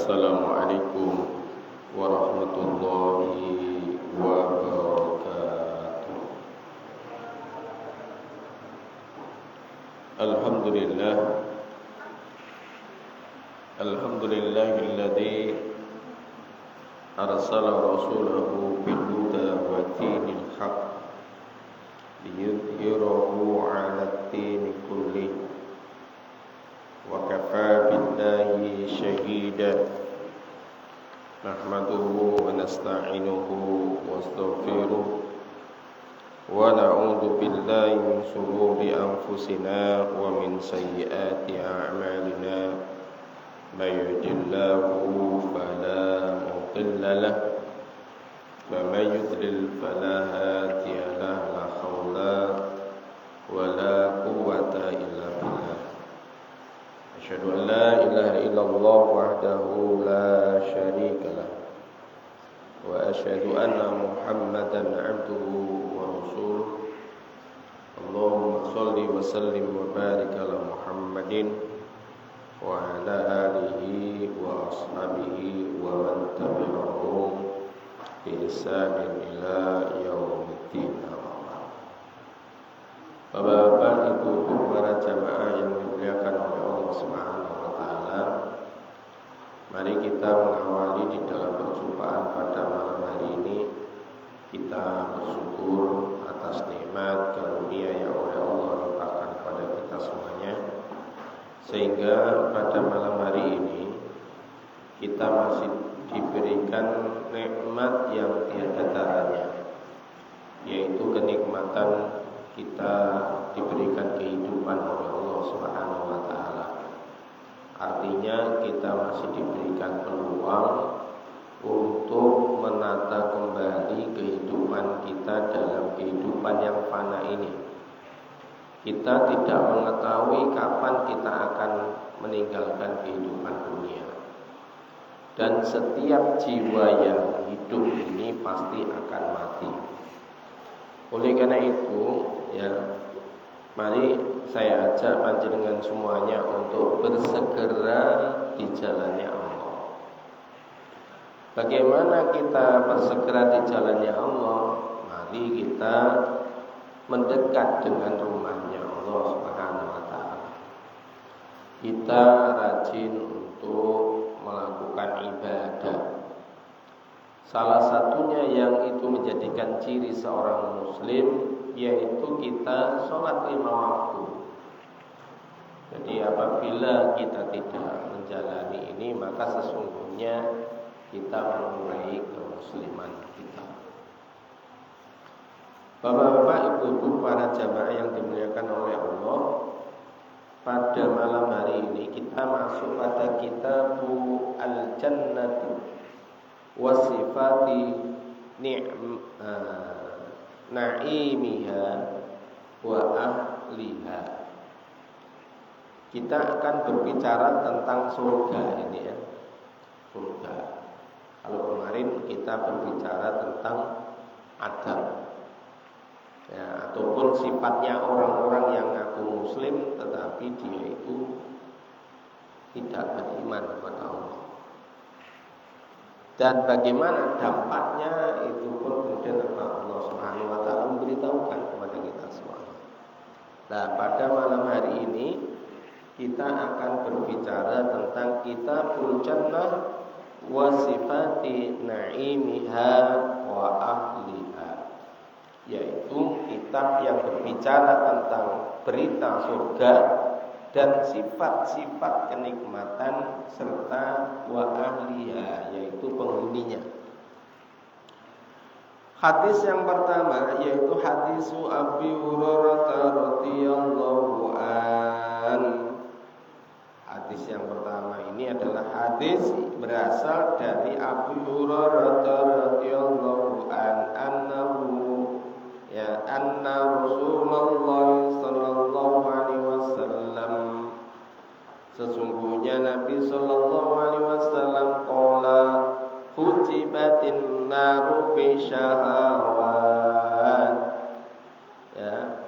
Assalamualaikum warahmatullahi wabarakatuh. Alhamdulillah, alhamdulillahilladzi arsala rasulahu bil huda wa dinil haqq liyudhhirahu 'alad dini kullih wa kafaa billahi shahida. Nahmaduhu wa nasta'inuhu wa nastaghfiruh wa na'udzu billahi min shururi anfusina wa min sayyiati a'malina. May yahdihillahu fala mudilla lahu wa may yudlil fala hadiya lahu. La haula wa la quwwata illa billah. Asyhadu an la ilaha illallah wahdahu la syarika lah wa asyhadu anna Muhammadan 'abduhu wa rasuluh. Allahumma shalli wa sallim wa barik ala Muhammadin wa ala alihi wa ashabihi wa man tabi'ahum bi ihsanin ila yaumiddin. Bapak-bapak, ibu-ibu, para jamaah yang dimuliakan oleh Allah Subhanahu wa taala, mari kita mengawali di dalam perjumpaan pada malam hari ini. Kita bersyukur atas nikmat karunia yang oleh Allah limpahkan kepada kita semuanya, sehingga pada malam hari ini kita masih diberikan nikmat yang tiada taranya, yaitu kenikmatan kita diberikan kehidupan oleh Allah Subhanahu wa taala. Artinya kita masih diberikan peluang untuk menata kembali kehidupan kita dalam kehidupan yang fana ini. Kita tidak mengetahui kapan kita akan meninggalkan kehidupan dunia. Dan setiap jiwa yang hidup ini pasti akan mati. Oleh karena itu, ya, mari saya ajak panjenengan semuanya untuk bersegera di jalannya Allah. Bagaimana kita bersegera di jalannya Allah? Mari kita mendekat dengan rumahnya Allah Subhanahu wa taala. Kita rajin untuk melakukan ibadah. Salah satunya yang itu menjadikan ciri seorang muslim, yaitu kita sholat 5 waktu. Jadi apabila kita tidak menjalani ini, maka sesungguhnya kita mengurangi kemusliman kita. Bapak-bapak, ibu-ibu, para jamaah yang dimuliakan oleh Allah, pada malam hari ini kita masuk pada Kitabul Al-Jannah wa sifati na'imiha wa ahliha. Kita akan berbicara tentang surga ini, ya. Surga. Kalau kemarin kita berbicara tentang adab, ya, ataupun sifatnya orang-orang yang ngaku muslim tetapi dia itu tidak beriman kepada Allah. Dan bagaimana dampaknya itu pun kemudian Allah Subhanahu wa taala memberitahukan kepada kita semua. Nah, pada malam hari ini kita akan berbicara tentang Kitabul Jannah wa sifati na'imiha wa ahliha, yaitu kitab yang berbicara tentang berita surga dan sifat-sifat kenikmatan serta wa ahliha, yaitu penghuninya. Hadis yang pertama yaitu hadis Abi Hurairah radhiyallahu an. Hadis yang pertama ini adalah hadis berasal dari Abi Hurairah radhiyallahu an anna Rasulullah sallallahu alaihi wasallam, sesungguhnya Nabi sallallahu alaihi wasallam qala hujibatin naru bi syahawat, ya,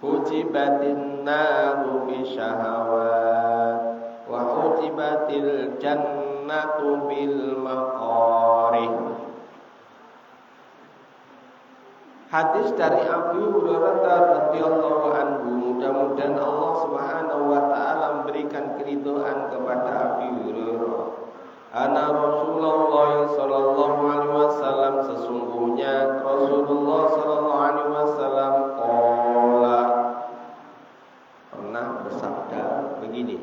hujibatin naru bi syahawat wa hujibatil jannah jannatu bil maqarih. Hadis dari Abu Hurairah radhiyallahu anhu, mudah-mudahan Allah Subhanahu wa taala memberikan keridhaan kepada Abu Hurairah. Ana Rasulullah sallallahu alaihi wasallam, sesungguhnya Rasulullah sallallahu alaihi wasallam pernah bersabda begini.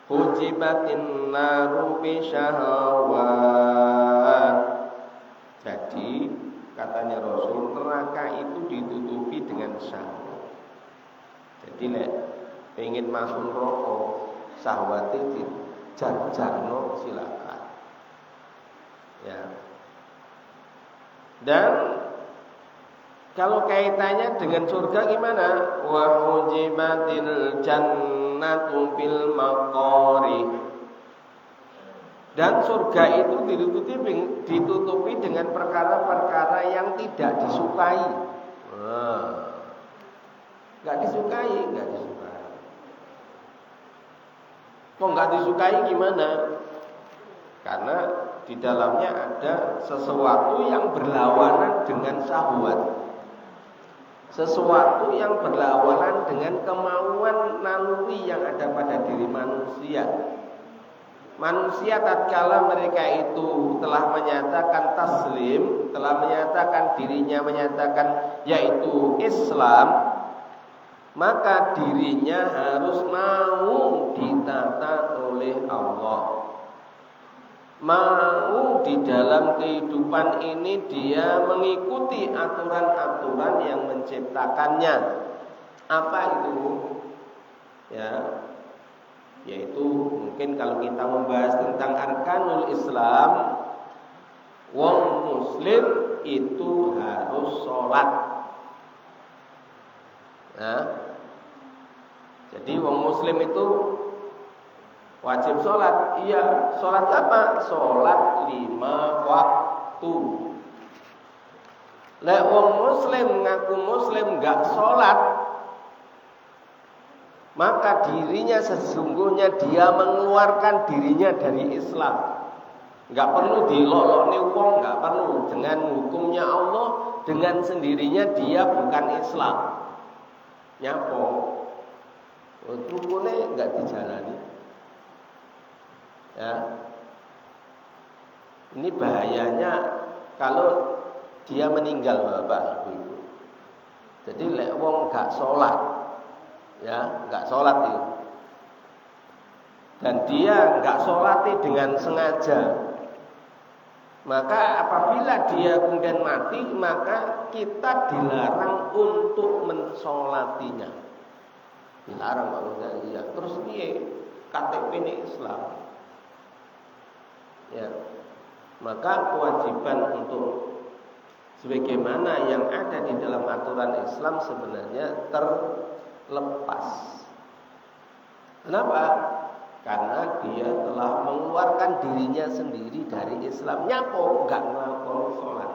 Hujibatin naru bi syahawat. Jadi katanya Rasul, neraka itu ditutupi dengan syahwat. Jadi nek pengen masuk neraka, syahwat itu jarno silakan. Ya. Dan kalau kaitannya dengan surga gimana? Wa hujibatil jannatu bil maqari. Dan surga itu ditutupi dengan perkara-perkara yang tidak disukai. Enggak disukai. Kok enggak disukai gimana? Karena di dalamnya ada sesuatu yang berlawanan dengan syahwat. Sesuatu yang berlawanan dengan kemauan naluri yang ada pada diri manusia. Manusia tatkala mereka itu telah menyatakan taslim, telah menyatakan dirinya menyatakan yaitu Islam, maka dirinya harus mau ditata oleh Allah. Mau di dalam kehidupan ini dia mengikuti aturan-aturan yang menciptakannya. Apa itu? Ya, yaitu mungkin kalau kita membahas tentang arkanul Islam, wong muslim itu harus sholat. Nah, jadi wong muslim itu wajib sholat. Iya, sholat apa? Sholat 5 waktu. Lek wong muslim ngaku muslim enggak sholat, maka dirinya sesungguhnya dia mengeluarkan dirinya dari Islam. Enggak perlu dilolokne wong, enggak perlu. Dengan hukumnya Allah, dengan sendirinya dia bukan Islam. Nyapo? Rukune enggak dijalani. Ya. Ini bahayanya kalau dia meninggal Bapak Ibu. Jadi lek wong enggak sholat, ya, enggak sholat itu, dan dia enggak sholat dengan sengaja, maka apabila dia kemudian mati, maka kita dilarang untuk mensolatinya. Dilarang maksudnya, iya. Terus dia KTP ini Islam, ya. Maka kewajiban untuk sebagaimana yang ada di dalam aturan Islam sebenarnya terlepas. Kenapa? Karena dia telah mengeluarkan dirinya sendiri dari Islam. Nyapo enggak melakukan sholat.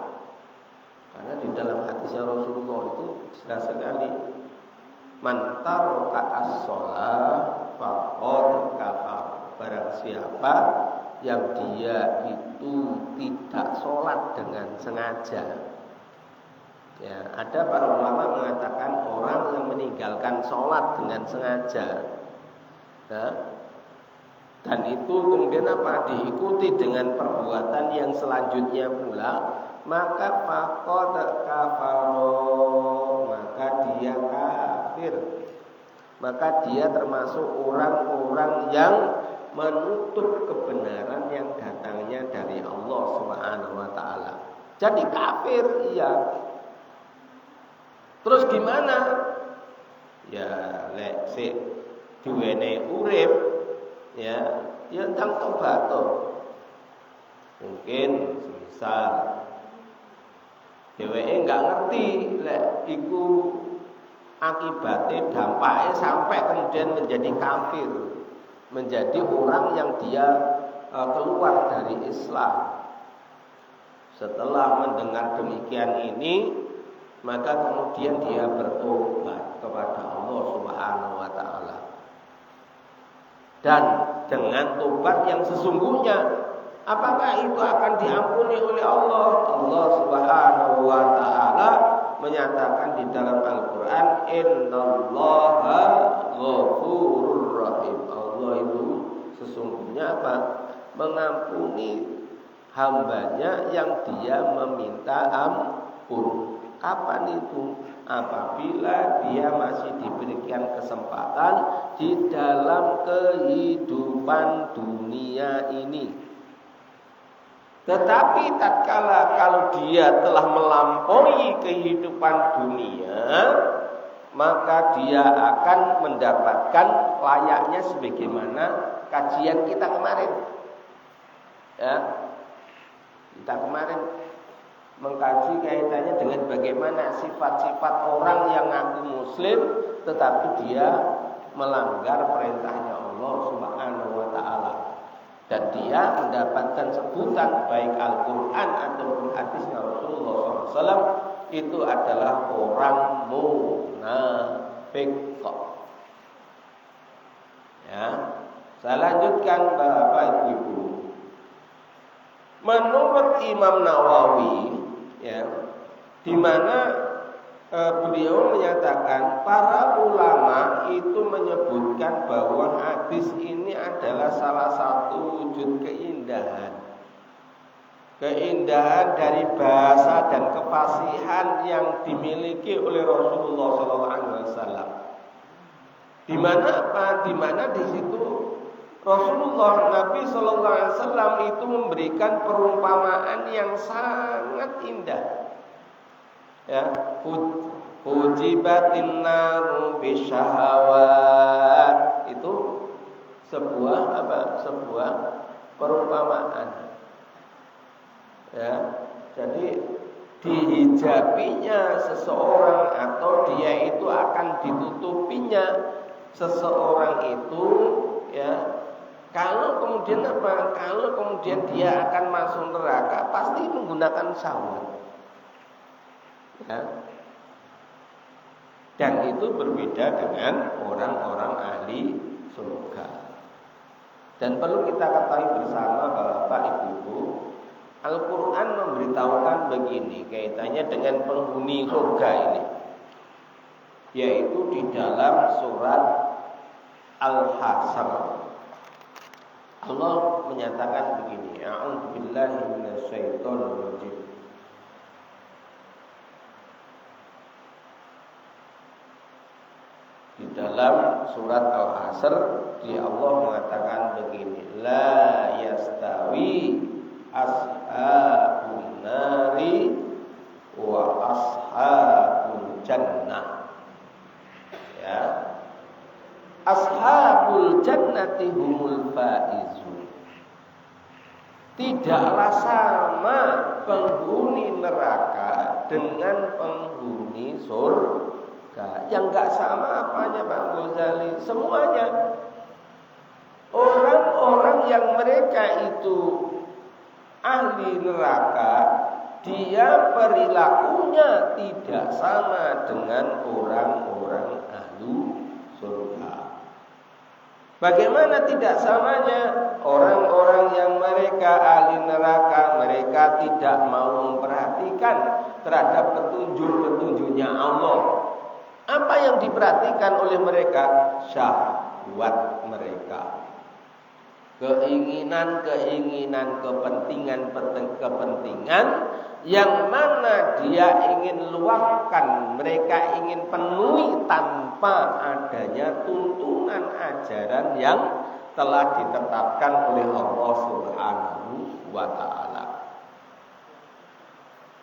Karena di dalam hadisnya Rasulullah itu jelas sekali, man taraka as-shalah faqad kafar. Barang siapa yang dia itu tidak sholat dengan sengaja. Ya, ada para ulama mengatakan orang yang meninggalkan sholat dengan sengaja, ya, dan itu kemudian apa? Diikuti dengan perbuatan yang selanjutnya pula, maka faqad kafaro, maka dia kafir. Maka dia termasuk orang-orang yang menutup kebenaran yang datangnya dari Allah Subhanahu wa taala. Jadi kafir, iya. Terus gimana? Ya lek sik diwene urip, ya ndang tobat to. Mungkin misal dheweke enggak ngerti lek iku akibatnya dampaknya sampai kemudian menjadi kafir, menjadi orang yang dia keluar dari Islam. Setelah mendengar demikian ini, maka kemudian dia bertobat kepada Allah Subhanahu wa taala. Dan dengan tobat yang sesungguhnya. Apakah itu akan diampuni oleh Allah? Allah Subhanahu wa taala menyatakan di dalam Al-Qur'an, "Innallaha ghafurur rahim." Allah itu sesungguhnya apa? Mengampuni hambanya yang dia meminta ampun. Kapan itu? Apabila dia masih diberikan kesempatan di dalam kehidupan dunia ini. Tetapi tatkala kalau dia telah melampaui kehidupan dunia, maka dia akan mendapatkan layaknya sebagaimana kajian kita kemarin. Ya. Kita kemarin mengkaji kaitannya dengan bagaimana sifat-sifat orang yang ngaku muslim tetapi dia melanggar perintahnya Allah Subhanahu wa taala. Dan dia mendapatkan sebutan baik Al-Quran ataupun hadisnya Rasulullah SAW itu adalah orang munafik. Ya, saya lanjutkan Bapak Ibu. Menurut Imam Nawawi, ya, di mana beliau menyatakan para ulama itu menyebutkan bahwa hadis ini adalah salah satu wujud keindahan dari bahasa dan kefasihan yang dimiliki oleh Rasulullah SAW. Di mana apa? Di mana di situ Rasulullah Nabi SAW itu memberikan perumpamaan yang sangat indah. Ya, hujibatin naru bisyahawat, itu sebuah apa? Sebuah perumpamaan. Ya, jadi dihijabinya seseorang atau dia itu akan ditutupinya seseorang itu, ya. Kalau kemudian apa? Kalau kemudian dia akan masuk neraka, pasti menggunakan syahwat. Ya. Dan itu berbeda dengan orang-orang ahli surga. Dan perlu kita ketahui bersama Bapak Ibu, Al-Quran memberitahukan begini kaitannya dengan penghuni surga ini, yaitu di dalam surat Al-Hasyr. Allah menyatakan begini, A'udzubillahi minasyaitonirrajim. Di dalam surat Al-Hasyr, Allah mengatakan begini, la yastawi ashabun nari wa ashabul jannah. Ya. Ashabul jannati humul faizun. Tidaklah sama penghuni neraka dengan penghuni surga. Yang enggak sama apanya Pak Ghazali? Semuanya. Orang-orang yang mereka itu ahli neraka, dia perilakunya tidak sama dengan orang-orang ahli surga. Bagaimana tidak samanya? Orang-orang yang mereka ahli neraka, mereka tidak mau memperhatikan terhadap petunjuk-petunjuknya Allah. Apa yang diperhatikan oleh mereka? Syahwat mereka, keinginan-keinginan, kepentingan-kepentingan yang mana dia ingin luapkan, mereka ingin penuhi tanpa adanya tuntunan ajaran yang telah ditetapkan oleh Allah Subhanahu wa taala.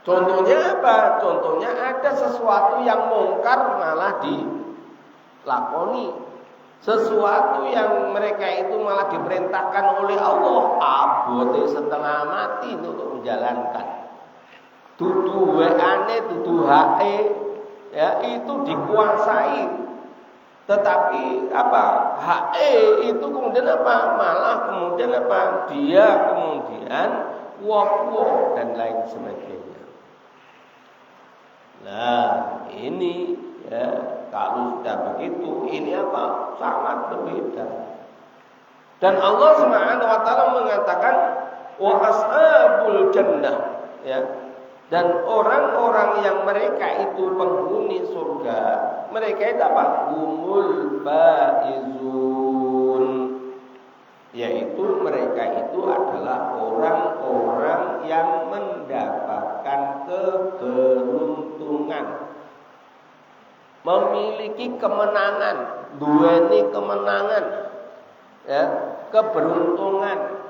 Contohnya apa? Contohnya ada sesuatu yang mungkar malah dilakoni. Sesuatu yang mereka itu malah diperintahkan oleh Allah, abote setengah mati untuk menjalankan. Dudu weane, dudu hae, ya itu dikuasai. Tetapi apa? Hae itu kemudian apa? Malah kemudian apa? Dia kemudian wop dan lain sebagainya. Nah, ini ya, kalau sudah begitu, ini apa? Sangat berbeda. Dan Allah Subhanahu wa taala mengatakan wa ashabul jannah, ya. Dan orang-orang yang mereka itu penghuni surga, mereka itu apa? Humul faizun. Yaitu mereka itu adalah orang-orang yang mendapatkan keberuntungan, memiliki kemenangan, duweni kemenangan, ya, keberuntungan.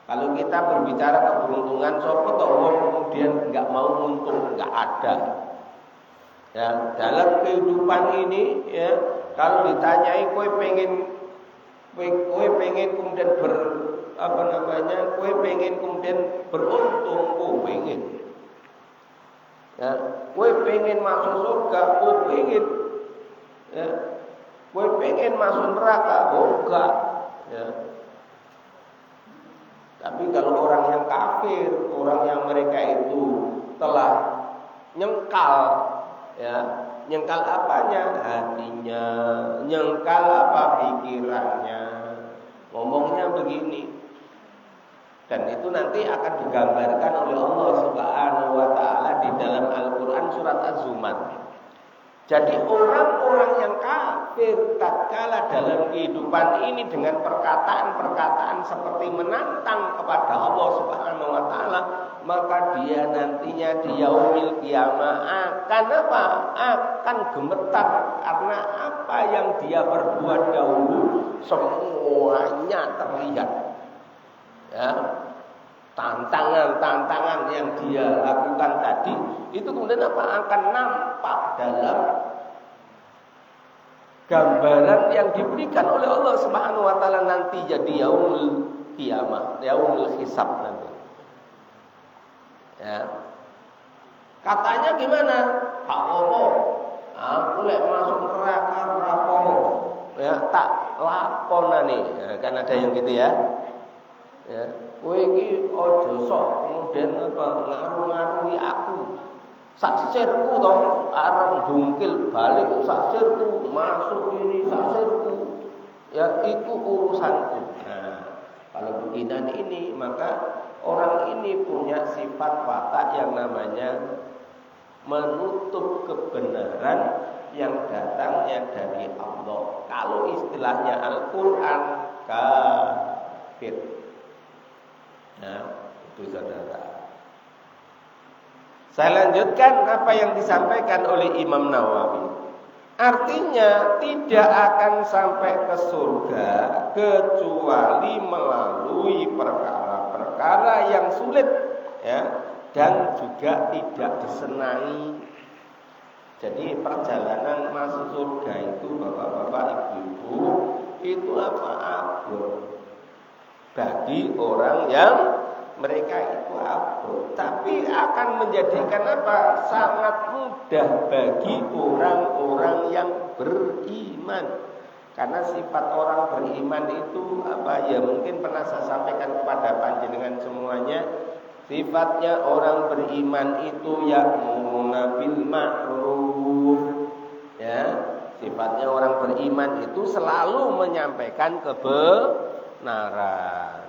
Kalau kita berbicara keberuntungan, sapa to wong kemudian enggak mau untung, enggak ada. Ya, dalam kehidupan ini, ya, kalau ditanyai kowe pengen kemudian kowe pengen kemudian beruntung, kowe pengen. Ya, kowe pengen masuk surga, kowe pengen. Ya, kowe pengen masuk neraka, enggak. Ya. Tapi kalau orang yang kafir, orang yang mereka itu telah nyengkal, ya, nyengkal apanya? Hatinya, nyengkal apa? Pikirannya. Ngomongnya begini. Dan itu nanti akan digambarkan oleh Allah Subhanahu wa taala di dalam Al-Qur'an surat Az-Zumar. Jadi orang-orang yang kafir tatkala dalam kehidupan ini dengan perkataan-perkataan seperti menantang kepada Allah Subhanahu wa taala, maka dia nantinya di yaumil qiyamah akan apa? Akan gemetar karena apa yang dia perbuat dahulu semuanya terlihat. Ya. Tantangan-tantangan yang dia lakukan tadi itu kemudian apa? Akan nampak dalam gambaran yang diberikan oleh Allah Subhanahu wa taala nanti jadi yaumul qiyamah, yaumul hisab nanti. Ya. Katanya gimana? Pak Opo, aku lek masuk neraka rapopo. Ya, tak lakonane. Ya, kan ada yang gitu ya. Ya. Kowe iki aja sok kemudian apa ngaruh-ngaruhi aku. Sak sirku to arep dungkil balik sak sirku, masuk ini sak sirku. Ya itu urusanku. Nah, kalau begini ini maka orang ini punya sifat watak yang namanya menutup kebenaran yang datangnya dari Allah. Kalau istilahnya Al-Qur'an kafir. Nah, itu saudara. Saya lanjutkan apa yang disampaikan oleh Imam Nawawi. Artinya tidak akan sampai ke surga kecuali melalui perkara-perkara yang sulit, ya, dan juga tidak disenangi. Jadi perjalanan masuk surga itu bapak-bapak, ibu-ibu, itu apa? Abot bagi orang yang mereka itu abot, tapi akan menjadikan apa? Sangat mudah bagi orang-orang yang beriman. Karena sifat orang beriman itu apa? Ya mungkin pernah saya sampaikan kepada panjenengan semuanya. Sifatnya orang beriman itu ya'muruna bil ma'ruf. Ya, sifatnya orang beriman itu selalu menyampaikan kebenaran,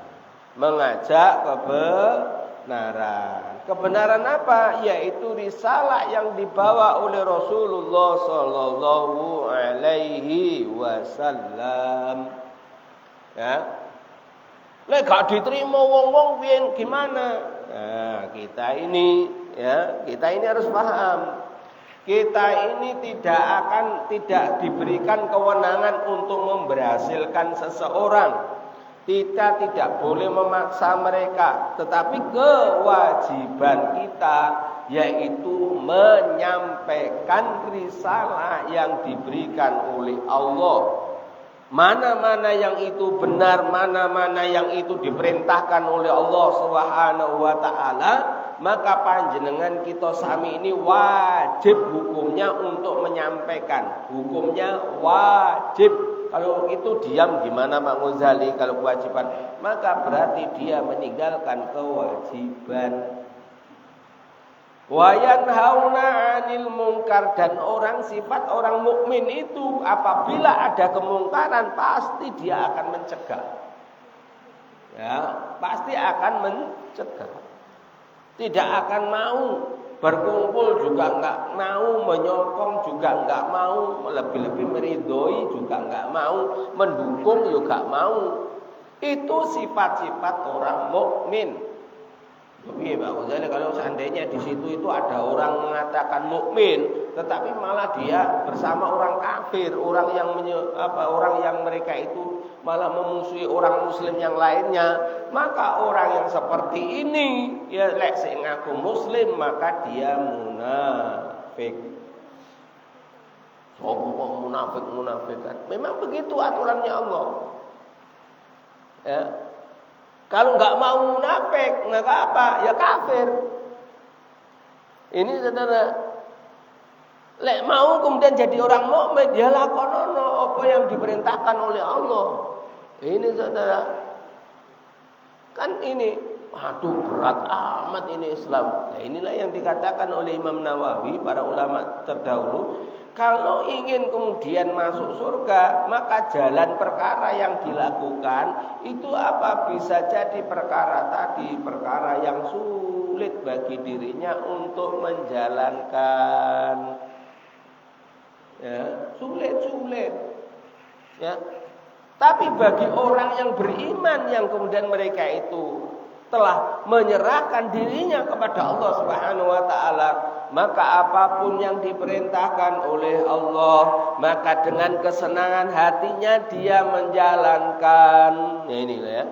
mengajak kebenaran. Kebenaran apa? Yaitu risalah yang dibawa oleh Rasulullah sallallahu alaihi wasallam. Ya. Lek gak diterima wong-wong piye gimana? Nah, kita ini harus paham. Kita ini tidak diberikan kewenangan untuk memberhasilkan seseorang. Kita tidak boleh memaksa mereka, tetapi kewajiban kita yaitu menyampaikan risalah yang diberikan oleh Allah. Mana-mana yang itu benar, mana-mana yang itu diperintahkan oleh Allah Subhanahu wa taala, maka panjenengan kita sami ini wajib hukumnya untuk menyampaikan. Hukumnya wajib. Kalau itu diam gimana Pak Ghazali kalau kewajiban? Maka berarti dia meninggalkan kewajiban. Wa yanhauna 'anil munkar, dan sifat orang mukmin itu apabila ada kemungkaran pasti dia akan mencegah. Ya, pasti akan mencegah. Tidak akan mau berkumpul juga enggak mau, menyokong juga enggak mau, lebih-lebih meridhoi juga enggak mau, mendukung juga mau. Itu sifat-sifat orang mukmin. Tapi Pak Ghazali, kalau seandainya di situ itu ada orang mengatakan mukmin, tetapi malah dia bersama orang kafir, orang yang mereka itu malah memusuhi orang muslim yang lainnya, maka orang yang seperti ini ya lek sing ngaku muslim maka dia munafik. Sopo munafik kan? Memang begitu aturannya Allah. Ya. Kalau nggak mau munafik, maka apa? Ya kafir. Ini saudara, lek mau kemudian jadi orang mukmin, ya lakonono apa yang diperintahkan oleh Allah. Ini saudara, kan ini, aduh berat amat ini Islam. Nah, inilah yang dikatakan oleh Imam Nawawi, para ulama terdahulu. Kalau ingin kemudian masuk surga, maka jalan perkara yang dilakukan itu apa? Bisa jadi perkara tadi, perkara yang sulit bagi dirinya untuk menjalankan. Ya, sulit. Ya. Tapi bagi orang yang beriman yang kemudian mereka itu telah menyerahkan dirinya kepada Allah Subhanahu wa taala, maka apapun yang diperintahkan oleh Allah, maka dengan kesenangan hatinya dia menjalankan. Ya inilah ya.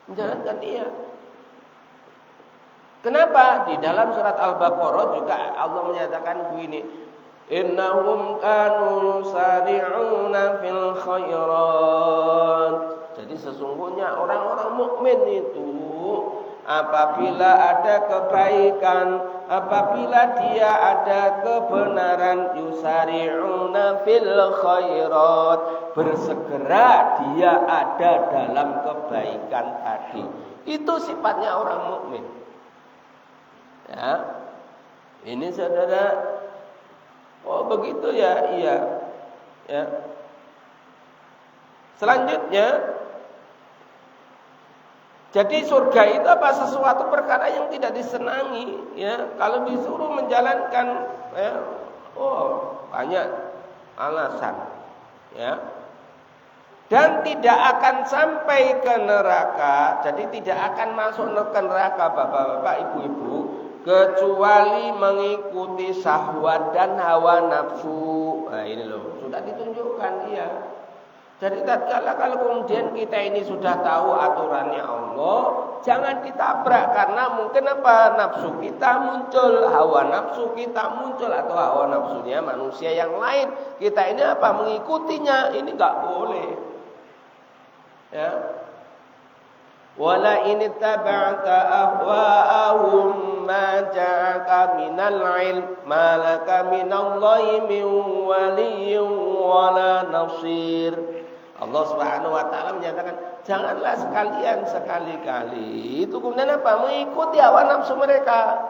Menjalankan dia. Kenapa? Di dalam surat Al-Baqarah juga Allah menyatakan begini, innahum kanu yusari'una fil khairat. Jadi sesungguhnya orang-orang mukmin itu apabila ada kebaikan, apabila dia ada kebenaran, yusari'una fil khairat, bersegera dia ada dalam kebaikan tadi. Itu sifatnya orang mukmin. Ya. Ini saudara, oh begitu ya, iya. Ya. Selanjutnya, jadi surga itu apa? Sesuatu perkara yang tidak disenangi, ya. Kalau disuruh menjalankan, ya, oh banyak alasan, ya. Dan tidak akan sampai ke neraka. Jadi tidak akan masuk ke neraka, bapak-bapak, ibu-ibu, kecuali mengikuti syahwat dan hawa nafsu. Nah ini loh, sudah ditunjukkan dia. Jadi tatkala kalau kemudian kita ini sudah tahu aturannya Allah, jangan ditabrak karena mungkin apa? Nafsu kita muncul, hawa nafsu kita muncul, atau hawa nafsunya manusia yang lain. Kita ini apa? Mengikutinya. Ini enggak boleh. Ya. Wala in taba'ta ahwa'ahum ma ja'aka minal ilm ma laka minallahi min waliyyin wala nasir. Allah Subhanahu wa taala menyatakan, janganlah sekalian sekali-kali itu kemudian apa? Mengikuti hawa nafsu mereka.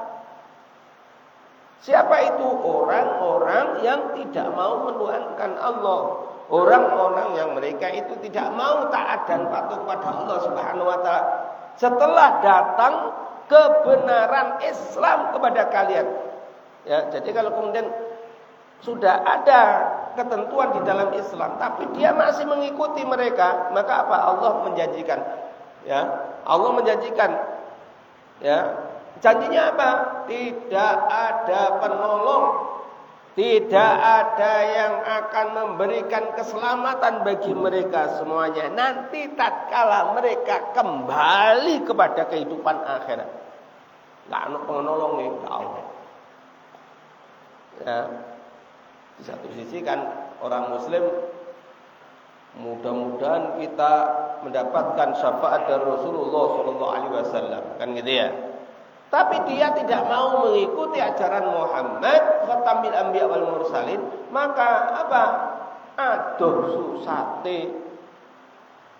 Siapa itu? Orang-orang yang tidak mau menuhankan Allah. Orang-orang yang mereka itu tidak mau taat dan patuh pada Allah Subhanahu wa taala setelah datang kebenaran Islam kepada kalian. Ya, jadi kalau kemudian sudah ada ketentuan di dalam Islam tapi dia masih mengikuti mereka, maka apa? Allah menjanjikan, ya. Allah menjanjikan, ya. Janjinya apa? Tidak ada penolong, tidak ada yang akan memberikan keselamatan bagi mereka semuanya nanti tatkala mereka kembali kepada kehidupan akhirat. Enggak ada penolong nih, Allah. Ya. Di satu sisi kan orang muslim mudah-mudahan kita mendapatkan syafaat dari Rasulullah SAW, kan gitu ya. Tapi dia tidak mau mengikuti ajaran Muhammad khatamil anbiya wal mursalin, maka apa? Aduh susate.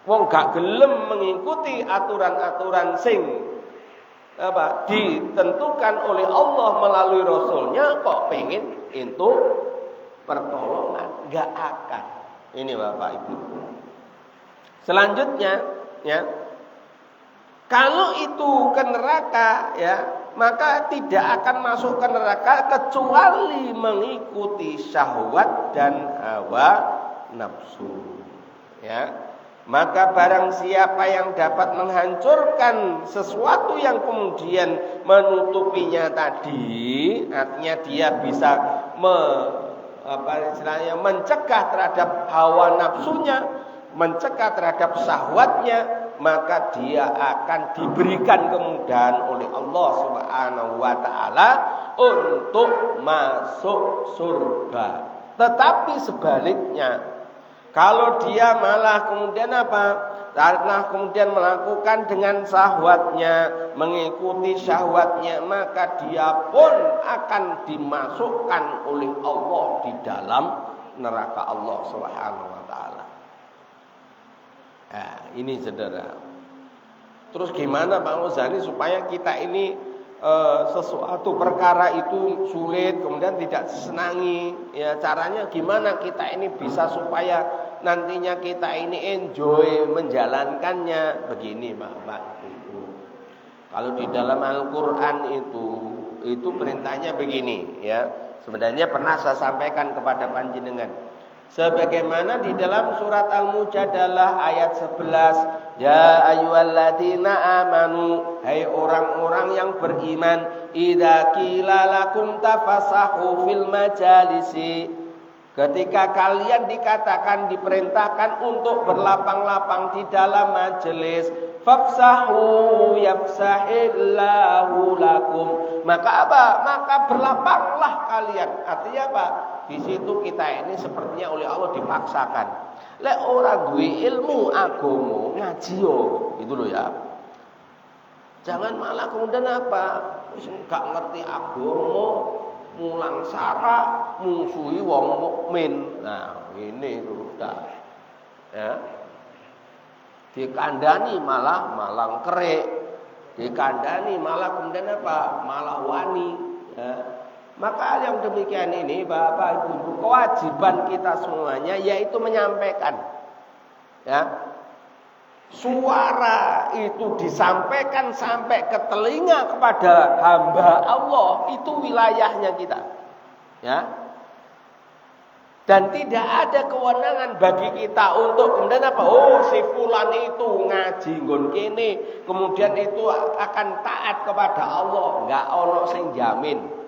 Wong gak gelem mengikuti aturan-aturan sing ditentukan oleh Allah melalui Rasulnya, kok pengen itu pertolongan, nggak akan. Ini Bapak Ibu. Selanjutnya, ya, kalau itu ke neraka, ya, maka tidak akan masuk ke neraka kecuali mengikuti syahwat dan hawa nafsu. Ya. Maka barang siapa yang dapat menghancurkan sesuatu yang kemudian menutupinya tadi, artinya dia bisa mencegah terhadap hawa nafsunya, mencegah terhadap syahwatnya, maka dia akan diberikan kemudahan oleh Allah Subhanahu wa taala untuk masuk surga. Tetapi sebaliknya, kalau dia malah kemudian karena kemudian melakukan dengan syahwatnya, mengikuti syahwatnya, maka dia pun akan dimasukkan oleh Allah di dalam neraka Allah Subhanahu wa taala. Nah, ini saudara. Terus gimana Pak Muzani supaya kita ini sesuatu perkara itu sulit kemudian tidak disenangi, ya caranya gimana kita ini bisa supaya nantinya kita ini enjoy menjalankannya? Begini Bapak Ibu, kalau di dalam Al-Quran itu perintahnya begini, ya sebenarnya pernah saya sampaikan kepada panjenengan, sebagaimana di dalam surat Al-Mujadalah ayat 11, ya ayyuhalladzina amanu, hai orang-orang yang beriman, idza qila lakum tafassahu fil majalisi, ketika kalian diperintahkan untuk berlapang-lapang di dalam majelis, fafsahu yafsahillahu lakum, maka apa? Maka berlapanglah kalian. Artinya apa? Di situ kita ini sepertinya oleh Allah dipaksakan. Lek ora duwe ilmu agama ngaji yo, gitu loh ya. Jangan malah kemudian apa? Wis gak ngerti agama, mulang sara, musuhi wong mukmin. Nah, ini sudah. Ya. Dikandani malah malang kerik. Dikandani malah kemudian apa? Malah wani, ya. Maka yang demikian ini Bapak Ibu, kewajiban kita semuanya yaitu menyampaikan, ya, suara itu disampaikan sampai ke telinga kepada hamba Allah, itu wilayahnya kita, ya. Dan tidak ada kewenangan bagi kita untuk kemudian apa? Oh, si fulan itu ngaji nggon kene, kemudian itu akan taat kepada Allah. Enggak ono sing jamin.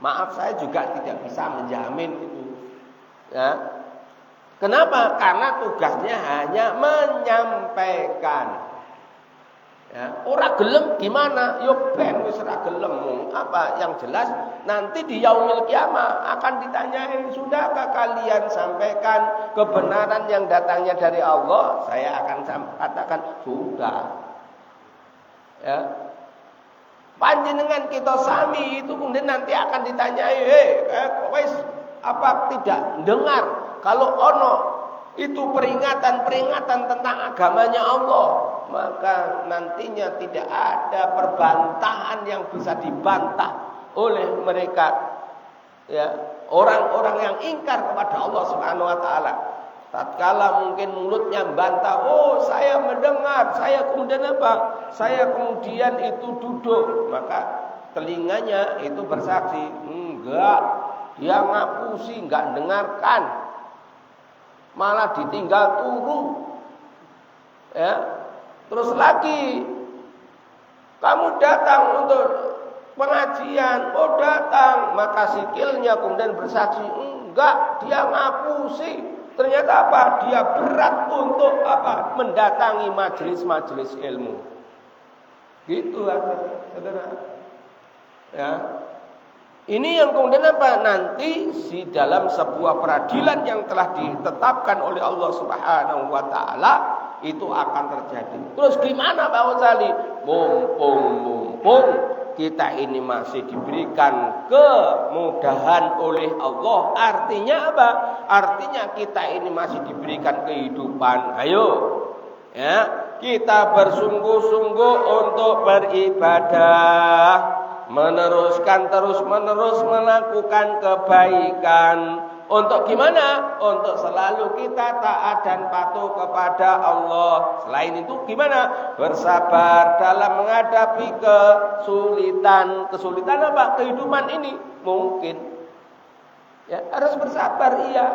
Maaf, saya juga tidak bisa menjamin itu. Ya. Kenapa? Karena tugasnya hanya menyampaikan. Ya. Ora gelem gimana? Yo ben wis ora gelem. Apa yang jelas nanti di yaumil kiamah akan ditanyain, sudahkah kalian sampaikan kebenaran yang datangnya dari Allah? Saya akan katakan sudah. Ya. Panjenengan kita sami itu kemudian nanti akan ditanyai, wis apa tidak dengar kalau ono itu peringatan tentang agamanya Allah, maka nantinya tidak ada perbantahan yang bisa dibantah oleh mereka, ya, orang-orang yang ingkar kepada Allah Subhanahu wa taala. Tatkala mungkin mulutnya bantah, oh saya mendengar, saya kemudian apa? Saya kemudian itu duduk, maka telinganya itu bersaksi, enggak, dia ngapusi, enggak dengarkan, malah ditinggal turu, ya. Terus lagi, kamu datang untuk pengajian, oh datang, maka sikilnya kemudian bersaksi, enggak, dia ngapusi. Ternyata apa? Dia berat untuk apa? Mendatangi majelis-majelis ilmu. Gitu saudara. Ya. Ini yang kemudian apa? Nanti di dalam sebuah peradilan yang telah ditetapkan oleh Allah Subhanahu wa taala itu akan terjadi. Terus gimana Pak Ghazali? Mumpung kita ini masih diberikan kemudahan oleh Allah. Artinya apa? Artinya kita ini masih diberikan kehidupan. Ayo, ya, kita bersungguh-sungguh untuk beribadah, meneruskan terus-menerus melakukan kebaikan. Untuk gimana? Untuk selalu kita taat dan patuh kepada Allah. Selain itu gimana? Bersabar dalam menghadapi kesulitan. Kesulitan apa? Kehidupan ini mungkin. Ya, harus bersabar, iya.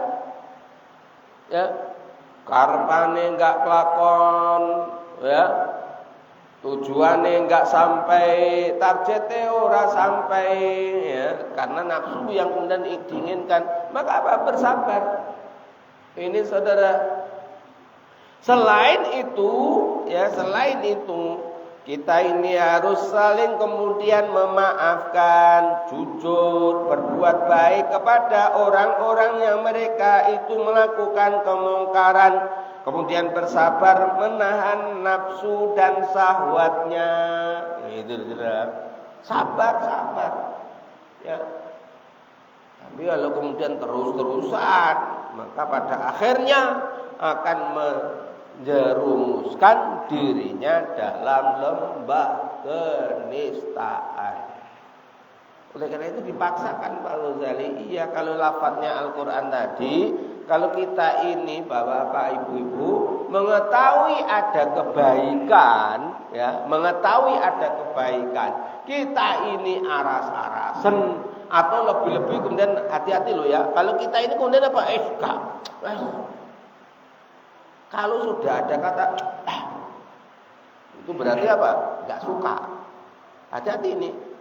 Ya. Karpane enggak kelakon, ya. Tujuannya enggak sampai, targetnya ora sampai, ya, karena nafsu yang kemudian diinginkan, maka apa? Bersabar. Ini saudara. Selain itu, ya, selain itu kita ini harus saling kemudian memaafkan, jujur, berbuat baik kepada orang-orang yang mereka itu melakukan kemungkaran. Kemudian bersabar menahan nafsu dan syahwatnya. Itu sudah. Sabar. Ya. Tapi kalau kemudian terus-terusan, maka pada akhirnya akan menjerumuskan dirinya dalam lembah kenistaan. Oleh karena itu dipaksakan Pak Ghazali. Iya, kalau lafadznya Al-Quran tadi, kalau kita ini bapak-bapak, ibu-ibu mengetahui ada kebaikan, ya, mengetahui ada kebaikan, kita ini aras-arasen atau lebih-lebih kemudian hati-hati loh ya. Kalau kita ini kemudian apa? Kalau sudah ada kata itu berarti apa? Enggak suka. Hati-hati ini.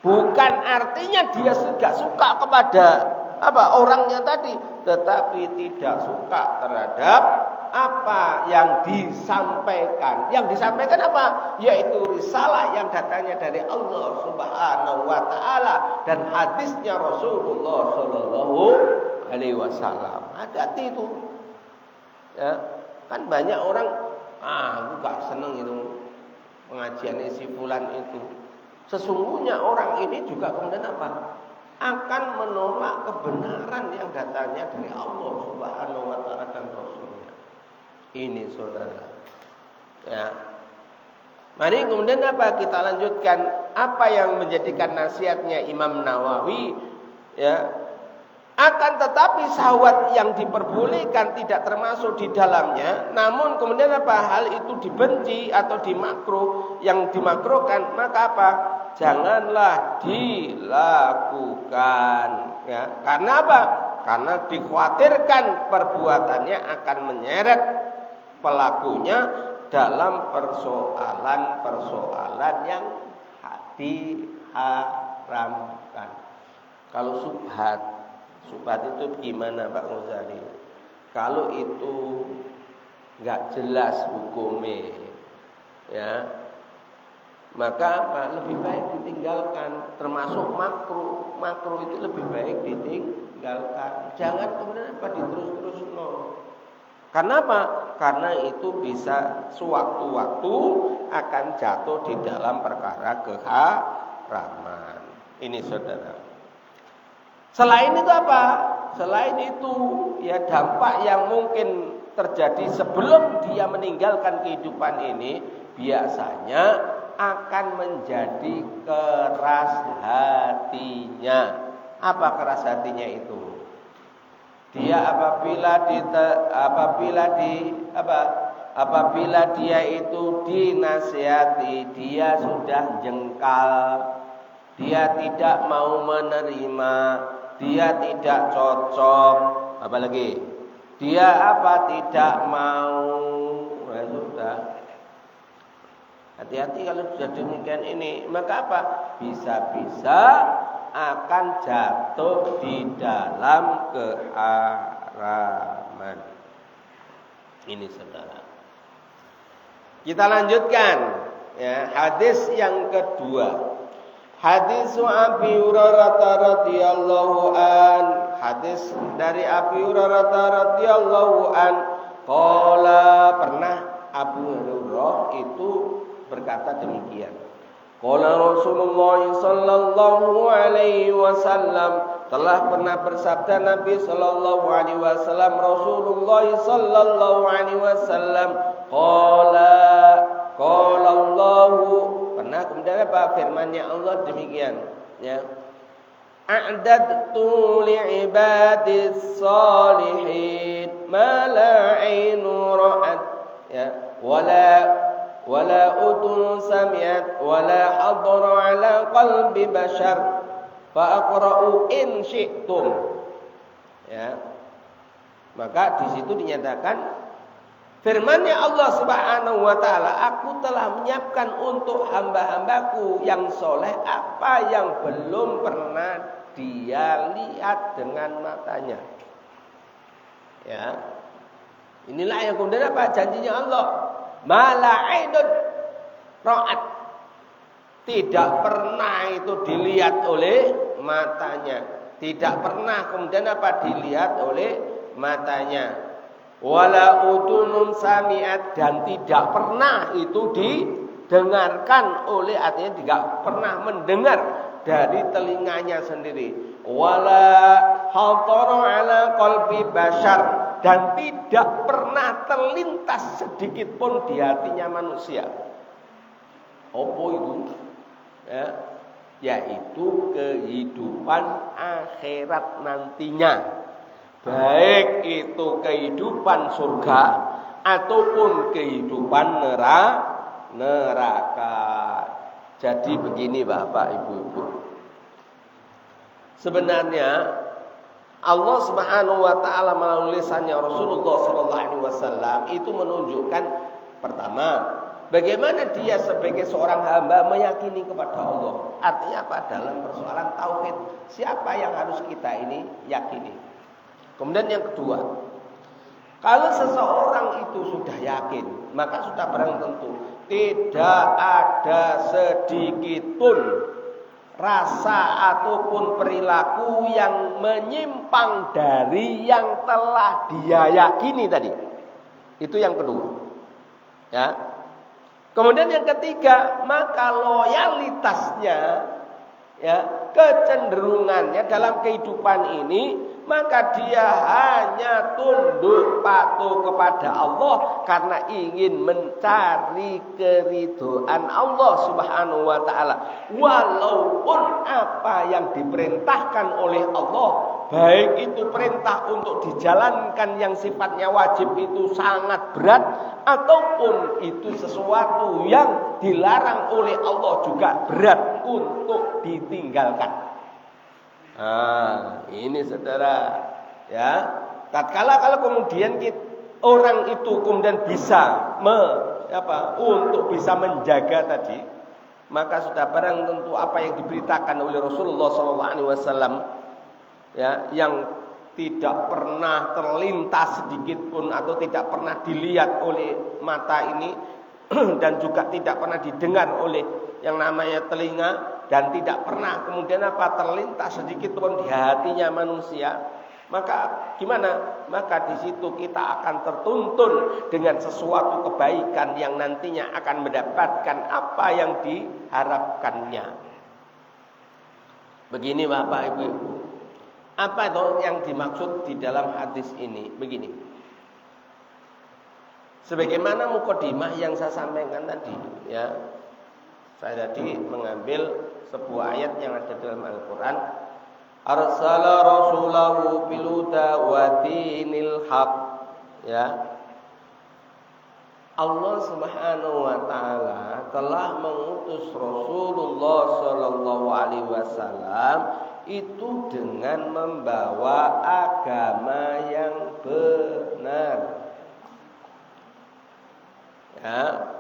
Bukan artinya dia tidak suka kepada apa orangnya tadi, tetapi tidak suka terhadap apa yang disampaikan. Yang disampaikan apa? Yaitu risalah yang datangnya dari Allah Subhanahu wa taala dan hadisnya Rasulullah sallallahu alaihi wasallam. Hati-hati itu. Ya, kan banyak orang, aku gak seneng itu pengajian si fulan itu. Sesungguhnya orang ini juga kemudian apa? Akan menolak kebenaran yang datangnya dari Allah Subhanahu wa taala dan Rasulnya. Ini saudara. Ya. Mari kemudian apa? Kita lanjutkan apa yang menjadikan nasihatnya Imam Nawawi, ya. Akan tetapi syahwat yang diperbolehkan tidak termasuk di dalamnya. Namun kemudian apa? Hal itu dibenci atau dimakruh. Yang dimakruhkan maka apa? Janganlah dilakukan, ya. Karena apa? Karena dikhawatirkan perbuatannya akan menyeret pelakunya dalam persoalan-persoalan yang diharamkan. Kalau subhat itu gimana Pak Ghazali? Kalau itu nggak jelas hukumnya, ya, maka apa? Lebih baik ditinggalkan. Termasuk makruh itu lebih baik ditinggalkan. Jangan kemudian apa? Diterus-terus no. Karena apa? Karena itu bisa sewaktu-waktu akan jatuh di dalam perkara keharaman. Ini saudara. Selain itu apa? Selain itu ya dampak yang mungkin terjadi sebelum dia meninggalkan kehidupan ini biasanya akan menjadi keras hatinya. Apa keras hatinya itu? Dia apabila dia itu dinasihati, dia sudah jengkal, dia tidak mau menerima, dia tidak cocok, apalagi dia tidak mau, nah, sudah. Hati-hati kalau sudah demikian ini, maka apa? Bisa-bisa akan jatuh di dalam keharaman. Ini saudara. Kita lanjutkan ya, hadis yang kedua. Hadis Abi Hurairah radhiyallahu an. Hadis dari Abi Hurairah radhiyallahu an. Qala, pernah Abu Hurairah itu berkata demikian. Qala Rasulullah sallallahu alaihi wasallam, telah pernah bersabda Nabi sallallahu alaihi wasallam, Rasulullah sallallahu alaihi wasallam, qala Allahu, pernah kemudian apa firman-Nya Allah demikian, ya. A'dadtu li'ibadis salihin ma la 'ainu ra'at, ya, wala udhun sami'at wala hadara 'ala qalbi bashar fa aqra'u in syi'tum, ya. Maka di situ dinyatakan firman-Nya Allah Subhanahu wa taala, aku telah menyiapkan untuk hamba-hambaku yang soleh apa yang belum pernah dia lihat dengan matanya. Ya. Inilah yang kemudian apa janjinya Allah. Mala ainun ra'at. Tidak pernah itu dilihat oleh matanya. Tidak pernah kemudian apa dilihat oleh matanya. Wala udunun sami'at, dan tidak pernah itu didengarkan oleh, artinya tidak pernah mendengar dari telinganya sendiri. Wala khatara ala qalbi bashar, dan tidak pernah terlintas sedikit pun di hatinya manusia. Apa itu? Ya, yaitu kehidupan akhirat nantinya. Baik itu kehidupan surga ataupun kehidupan neraka. Jadi begini Bapak Ibu. Sebenarnya Allah Subhanahu wa taala melalui lisannya Rasulullah sallallahu alaihi wasallam itu menunjukkan pertama, bagaimana dia sebagai seorang hamba meyakini kepada Allah. Artinya apa? Dalam persoalan tauhid, siapa yang harus kita ini yakini. Kemudian yang kedua, kalau seseorang itu sudah yakin, maka sudah barang tentu tidak ada sedikit pun rasa ataupun perilaku yang menyimpang dari yang telah dia yakini tadi. Itu yang kedua. Ya. Kemudian yang ketiga, maka loyalitasnya, ya, kecenderungannya dalam kehidupan ini, maka dia hanya tunduk patuh kepada Allah karena ingin mencari keridhaan Allah Subhanahu wa taala. Walaupun apa yang diperintahkan oleh Allah, baik itu perintah untuk dijalankan yang sifatnya wajib itu sangat berat, ataupun itu sesuatu yang dilarang oleh Allah juga berat untuk ditinggalkan. Ini saudara, ya. Tatkala kalau kemudian orang itu kemudian bisa untuk bisa menjaga tadi, maka sudah barang tentu apa yang diberitakan oleh Rasulullah SAW, ya, yang tidak pernah terlintas sedikit pun atau tidak pernah dilihat oleh mata ini dan juga tidak pernah didengar oleh yang namanya telinga, dan tidak pernah kemudian terlintas sedikit pun di hatinya manusia, maka gimana? Maka di situ kita akan tertuntun dengan sesuatu kebaikan yang nantinya akan mendapatkan apa yang diharapkannya. Begini Bapak Ibu, apa itu yang dimaksud di dalam hadis ini? Begini, sebagaimana mukadimah yang saya sampaikan tadi, ya. Saya tadi mengambil sebuah ayat yang ada dalam Al-Quran. Arsala rasulahu bil huda wa dinil haq, ya. Allah Subhanahu wa taala telah mengutus Rasulullah sallallahu alaihi wasallam itu dengan membawa agama yang benar. Ya.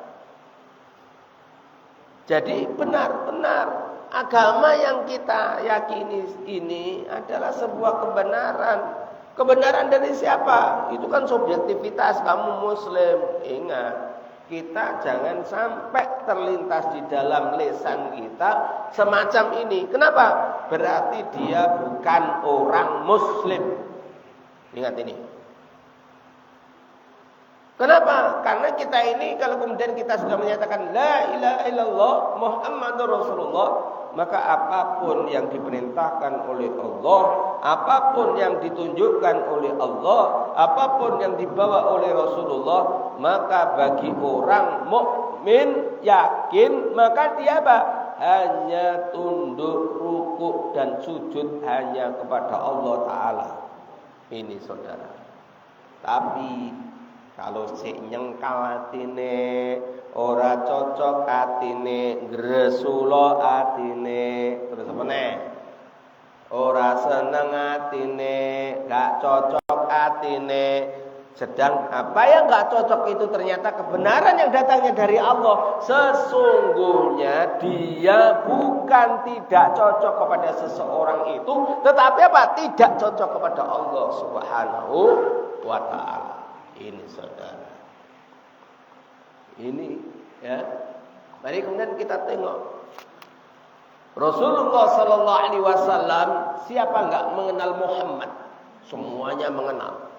Jadi benar-benar agama yang kita yakini ini adalah sebuah kebenaran. Kebenaran dari siapa? Itu kan subjektivitas kamu muslim. Ingat, kita jangan sampai terlintas di dalam lisan kita semacam ini. Kenapa? Berarti dia bukan orang muslim. Ingat ini. Kenapa? Karena kita ini kalau kemudian kita sudah menyatakan la ilaha illallah Muhammadur Rasulullah, maka apapun yang diperintahkan oleh Allah, apapun yang ditunjukkan oleh Allah, apapun yang dibawa oleh Rasulullah, maka bagi orang mukmin yakin, maka dia apa? Hanya tunduk, rukuk dan sujud hanya kepada Allah Ta'ala. Ini saudara. Tapi kalau sik nyengkal atine, ora cocok atine, gresula atine, terus apa nih? Ora seneng atine, gak cocok atine. Sedang apa yang gak cocok itu ternyata kebenaran yang datangnya dari Allah. Sesungguhnya dia bukan tidak cocok kepada seseorang itu, tetapi apa? Tidak cocok kepada Allah Subhanahu wa ta'ala. Ini saudara. Ini ya. Mari kemudian kita tengok Rasulullah sallallahu alaihi wasallam, siapa enggak mengenal Muhammad? Semuanya mengenal.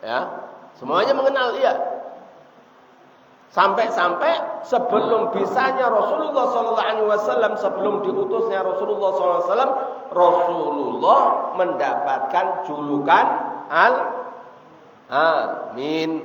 Ya, semuanya mengenal dia. Sampai-sampai sebelum bisanya Rasulullah sallallahu alaihi wasallam, sebelum diutusnya Rasulullah sallallahu alaihi wasallam, Rasulullah mendapatkan julukan Al-Amin.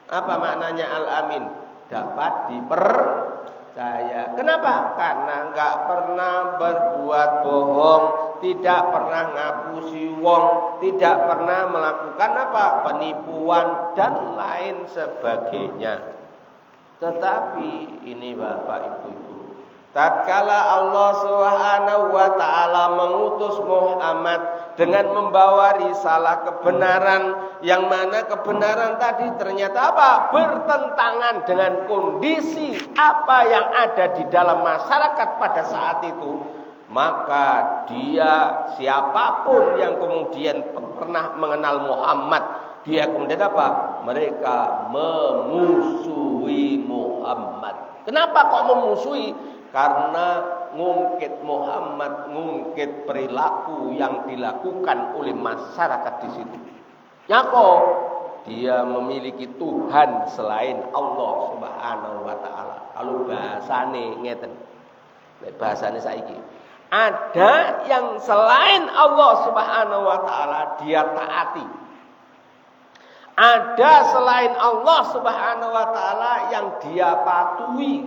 Apa maknanya Al-Amin? Dapat dipercaya. Kenapa? Karena enggak pernah berbuat bohong, tidak pernah ngapusi wong, tidak pernah melakukan apa? Penipuan dan lain sebagainya. Tetapi ini Bapak Ibu, tatkala Allah Subhanahu wa taala mengutus Muhammad dengan membawa risalah kebenaran, yang mana kebenaran tadi ternyata apa? Bertentangan dengan kondisi apa yang ada di dalam masyarakat pada saat itu. Maka dia, siapapun yang kemudian pernah mengenal Muhammad, dia kemudian apa? Mereka memusuhi Muhammad. Kenapa kok memusuhi? Karena ngungkit Muhammad, ngungkit perilaku yang dilakukan oleh masyarakat di situ. Nyako, dia memiliki Tuhan selain Allah Subhanahu wa taala. Kalau bahasane ngeten. Bahasane saiki. Ada yang selain Allah Subhanahu wa taala dia taati. Ada selain Allah Subhanahu wa taala yang dia patuhi.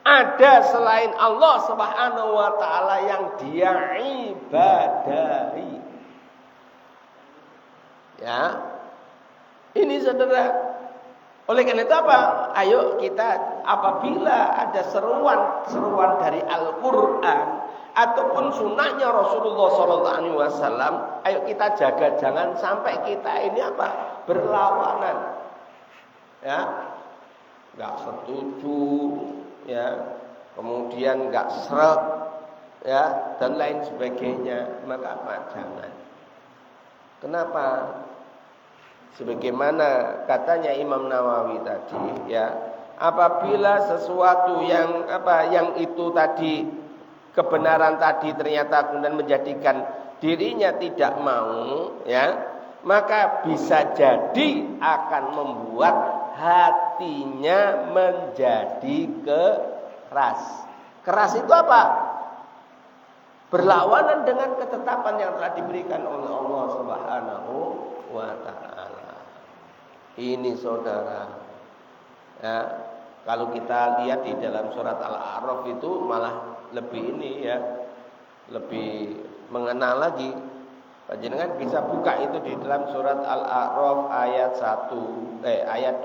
Ada selain Allah Subhanahu wa taala yang dia ibadahi. Ya. Ini saudara. Oleh karena itu apa? Ayo kita, apabila ada seruan dari Al-Qur'an ataupun sunnahnya Rasulullah SAW, ayo kita jaga, jangan sampai kita ini apa? Berlawanan. Ya. Enggak setuju, ya. Kemudian enggak sreg, ya, dan lain sebagainya. Maka apa? Jangan. Kenapa? Sebagaimana katanya Imam Nawawi tadi, ya, apabila sesuatu yang itu tadi, kebenaran tadi ternyata kemudian menjadikan dirinya tidak mau, ya, maka bisa jadi akan membuat hatinya menjadi keras. Keras itu apa? Berlawanan dengan ketetapan yang telah diberikan oleh Allah Subhanahu wa ta'ala. Ini saudara, ya, kalau kita lihat di dalam surat Al-A'raf itu malah lebih ini, ya, lebih mengenal lagi. Panjenengan bisa buka itu di dalam surat Al-A'raf ayat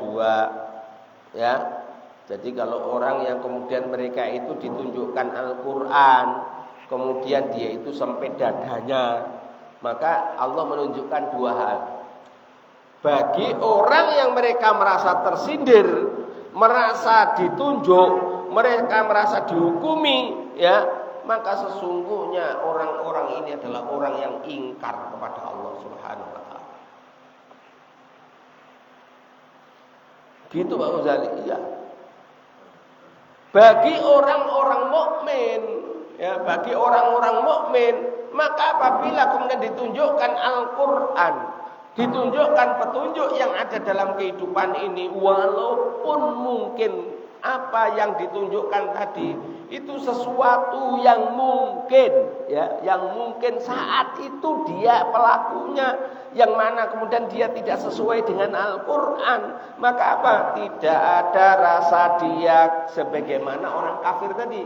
2, ya. Jadi kalau orang yang kemudian mereka itu ditunjukkan Al-Qur'an, kemudian dia itu sempit dadanya, maka Allah menunjukkan dua hal. Bagi orang yang mereka merasa tersindir, merasa ditunjuk, mereka merasa dihukumi, ya, maka sesungguhnya orang-orang ini adalah orang yang ingkar kepada Allah Subhanahu wa taala. Gitu Pak Uzali, iya. Bagi orang-orang mukmin, ya, bagi orang-orang mukmin, maka apabila kemudian ditunjukkan Al-Qur'an, ditunjukkan petunjuk yang ada dalam kehidupan ini, walaupun mungkin apa yang ditunjukkan tadi itu sesuatu yang mungkin, ya, yang mungkin saat itu dia pelakunya, yang mana kemudian dia tidak sesuai dengan Al-Quran, maka apa? Tidak ada rasa dia sebagaimana orang kafir tadi,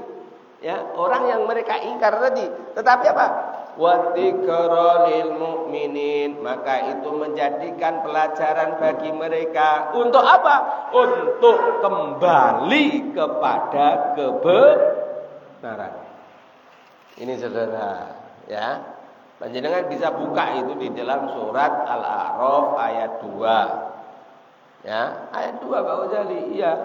ya, orang yang mereka ingkar tadi. Tetapi apa? Wa dzikra lil mu'minin, maka itu menjadikan pelajaran bagi mereka untuk apa? Untuk kembali kepada kebenaran. Ini saudara, ya. Panjenengan bisa buka itu di dalam surat Al-A'raf ayat 2. Ya, ayat 2 Pak Ghazali, iya.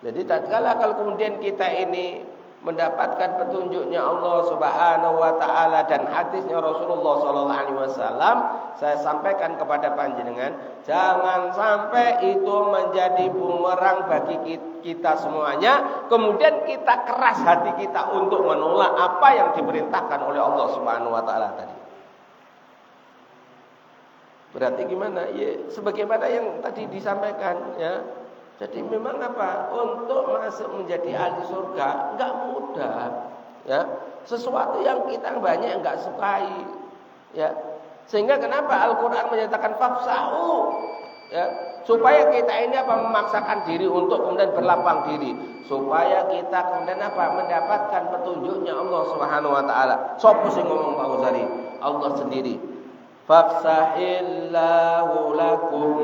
Jadi tatkala kalau kemudian kita ini mendapatkan petunjuknya Allah Subhanahu wa taala dan hadisnya Rasulullah sallallahu alaihi wasallam, saya sampaikan kepada panjenengan, jangan sampai itu menjadi bumerang bagi kita semuanya, kemudian kita keras hati kita untuk menolak apa yang diperintahkan oleh Allah Subhanahu wa taala tadi. Berarti gimana? Ya, sebagaimana yang tadi disampaikan, ya. Jadi memang apa? Untuk masuk menjadi ahli surga enggak mudah, ya. Sesuatu yang kita banyak enggak sukai, ya. Sehingga kenapa Al-Qur'an menyatakan fafsahu, ya, supaya kita ini apa? Memaksakan diri untuk kemudian berlapang diri, supaya kita kemudian apa? Mendapatkan petunjuknya Allah Subhanahu wa taala. Sopo sing ngomong Pak Ghazali? Allah sendiri. Fafsahillahu lakum,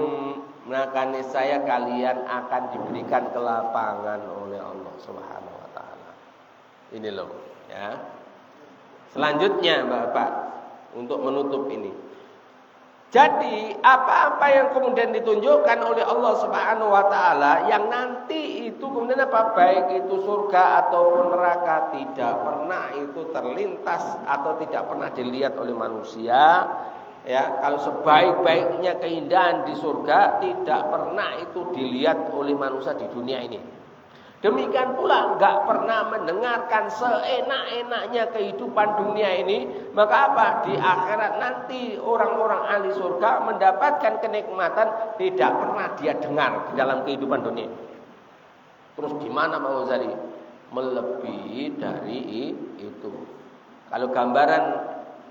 maka niscaya kalian akan diberikan kelapangan oleh Allah Subhanahu wa taala. Ini loh, ya. Selanjutnya Bapak, untuk menutup ini. Jadi apa-apa yang kemudian ditunjukkan oleh Allah Subhanahu wa taala yang nanti itu kemudian apa? Baik itu surga ataupun neraka, tidak pernah itu terlintas atau tidak pernah dilihat oleh manusia. Ya, kalau sebaik-baiknya keindahan di surga tidak pernah itu dilihat oleh manusia di dunia ini. Demikian pula enggak pernah mendengarkan seenak-enaknya kehidupan dunia ini. Maka apa? Di akhirat nanti orang-orang ahli surga mendapatkan kenikmatan tidak pernah dia dengar di dalam kehidupan dunia. Terus gimana Pak Ghazali? Melebihi dari itu. Kalau gambaran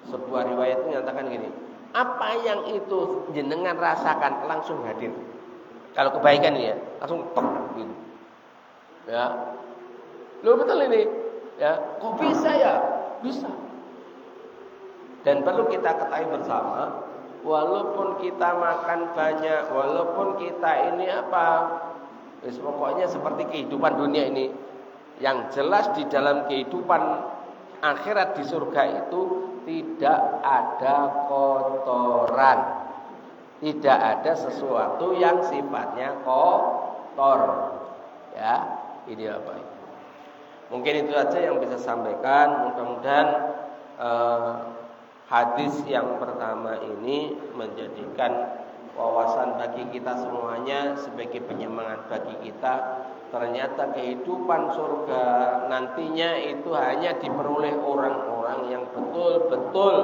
sebuah riwayat itu nyatakan gini, apa yang itu jenengan rasakan langsung hadir. Kalau kebaikan ya, langsung gitu. Ya. Loh betul ini. Ya, kok bisa ya? Bisa. Dan perlu kita ketahui bersama, walaupun kita makan banyak, walaupun kita ini apa? Pokoknya seperti kehidupan dunia ini, yang jelas di dalam kehidupan akhirat di surga itu tidak ada kotoran, tidak ada sesuatu yang sifatnya kotor. Ya, ini apa? Mungkin itu saja yang bisa sampaikan. Mudah-mudahan hadis yang pertama ini menjadikan wawasan bagi kita semuanya sebagai penyemangat bagi kita. Ternyata kehidupan surga nantinya itu hanya diperoleh orang-orang yang betul-betul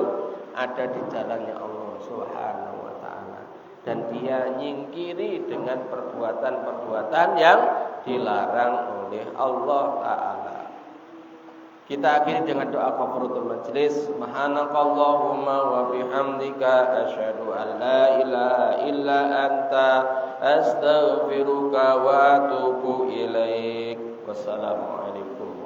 ada di jalannya Allah Subhanahu wa taala, dan dia nyingkiri dengan perbuatan-perbuatan yang dilarang oleh Allah taala. Kita akhiri dengan doa kafaratul majlis. Subhanakallahumma wa bihamdika asyhadu an la ilaha illa anta astaghfiruka wa atubu ilaik. Wassalamualaikum.